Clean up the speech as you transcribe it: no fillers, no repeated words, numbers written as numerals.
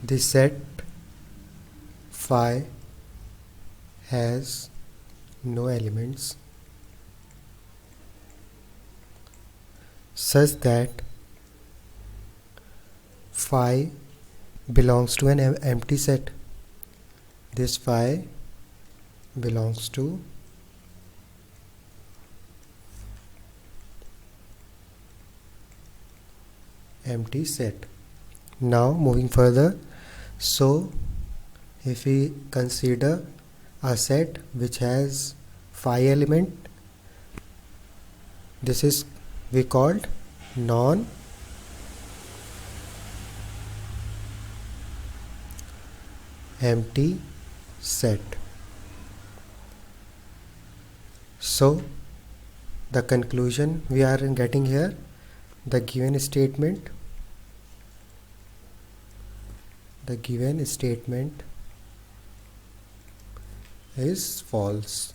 the set phi has no elements such that phi belongs to an empty set. This phi belongs to empty set. Now moving further, so if we consider a set which has phi element, this is we called non empty set. So the conclusion we are getting here, the given statement is false.